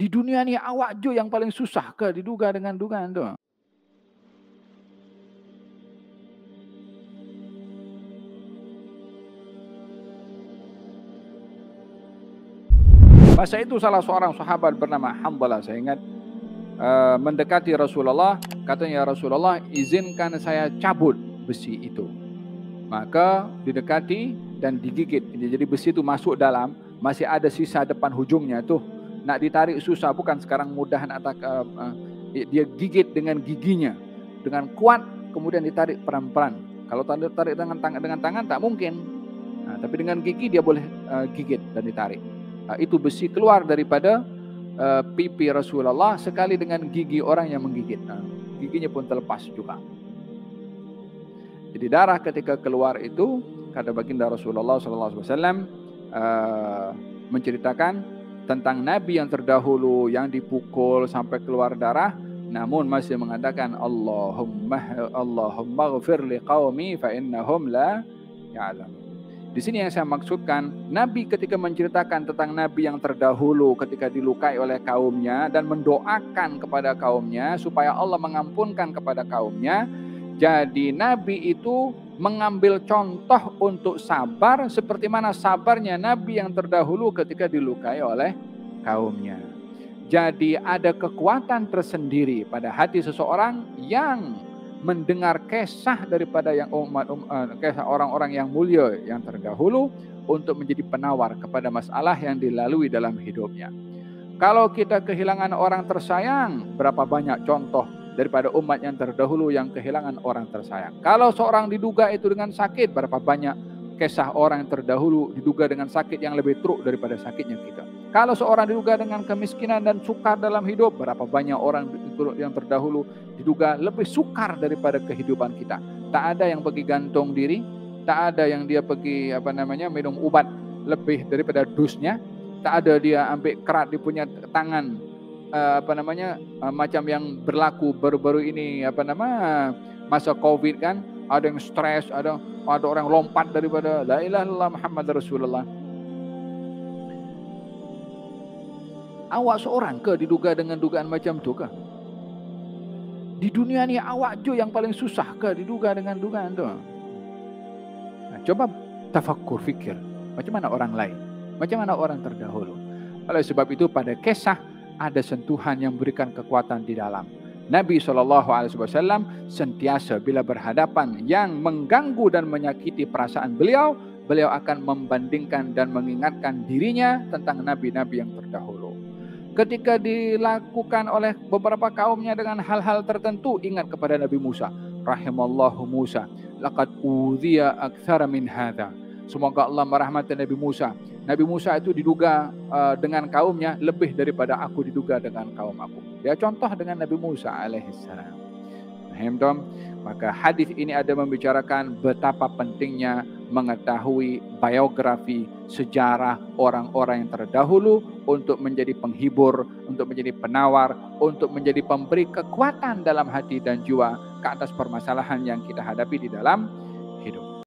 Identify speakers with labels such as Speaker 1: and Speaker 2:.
Speaker 1: Di dunia ni awak je yang paling susah ke diduga dengan dugaan tu. Masa itu salah seorang sahabat bernama Hanzalah, saya ingat, mendekati Rasulullah, katanya, "Ya Rasulullah, izinkan saya cabut besi itu." Maka didekati dan digigit. Jadi besi itu masuk dalam, masih ada sisa depan hujungnya tuh. Nak ditarik susah, bukan sekarang mudah nak dia gigit dengan giginya dengan kuat, kemudian ditarik pelan-pelan. Kalau tarik dengan tangan tak mungkin. Nah, tapi dengan gigi dia boleh gigit dan ditarik. Itu besi keluar daripada pipi Rasulullah sekali dengan gigi orang yang menggigit. Giginya pun terlepas juga. Jadi darah ketika keluar itu, kata baginda Rasulullah SAW menceritakan tentang Nabi yang terdahulu yang dipukul sampai keluar darah, namun masih mengatakan Allahumma ghfir liqaumi fa innahum la ya'lamun. Di sini yang saya maksudkan, Nabi ketika menceritakan tentang Nabi yang terdahulu ketika dilukai oleh kaumnya dan mendoakan kepada kaumnya supaya Allah mengampunkan kepada kaumnya. Jadi Nabi itu mengambil contoh untuk sabar seperti mana sabarnya Nabi yang terdahulu ketika dilukai oleh kaumnya. Jadi ada kekuatan tersendiri pada hati seseorang yang mendengar kisah daripada yang kisah orang-orang yang mulia yang terdahulu untuk menjadi penawar kepada masalah yang dilalui dalam hidupnya. Kalau kita kehilangan orang tersayang, berapa banyak contoh daripada umat yang terdahulu yang kehilangan orang tersayang. Kalau seorang diduga itu dengan sakit, berapa banyak kisah orang yang terdahulu diduga dengan sakit yang lebih teruk daripada sakitnya kita. Kalau seorang diduga dengan kemiskinan dan sukar dalam hidup, berapa banyak orang yang terdahulu diduga lebih sukar daripada kehidupan kita. Tak ada yang pergi gantung diri, tak ada yang dia pergi minum ubat lebih daripada dosnya, tak ada dia ambil kerat di punya tangan macam yang berlaku baru-baru ini masa Covid kan, ada yang stres, ada orang lompat daripada la ilaha illallah Muhammad Rasulullah. Awak seorang ke diduga dengan dugaan macam tu ke? Di dunia ni awak je yang paling susah ke diduga dengan dugaan tu? Nah, coba tafakkur, fikir. Macam mana orang lain? Macam mana orang terdahulu? Oleh sebab itu pada kisah ada sentuhan yang memberikan kekuatan di dalam. Nabi SAW sentiasa bila berhadapan yang mengganggu dan menyakiti perasaan beliau akan membandingkan dan mengingatkan dirinya tentang nabi-nabi yang terdahulu. Ketika dilakukan oleh beberapa kaumnya dengan hal-hal tertentu, ingat kepada Nabi Musa. Rahimallahu Musa, laqad udhiya aktsara min hadza. Semoga Allah merahmati Nabi Musa. Nabi Musa itu diduga dengan kaumnya lebih daripada aku diduga dengan kaum aku. Dia contoh dengan Nabi Musa alaihissalam. Maka hadis ini ada membicarakan betapa pentingnya mengetahui biografi, sejarah orang-orang yang terdahulu untuk menjadi penghibur, untuk menjadi penawar, untuk menjadi pemberi kekuatan dalam hati dan jiwa ke atas permasalahan yang kita hadapi di dalam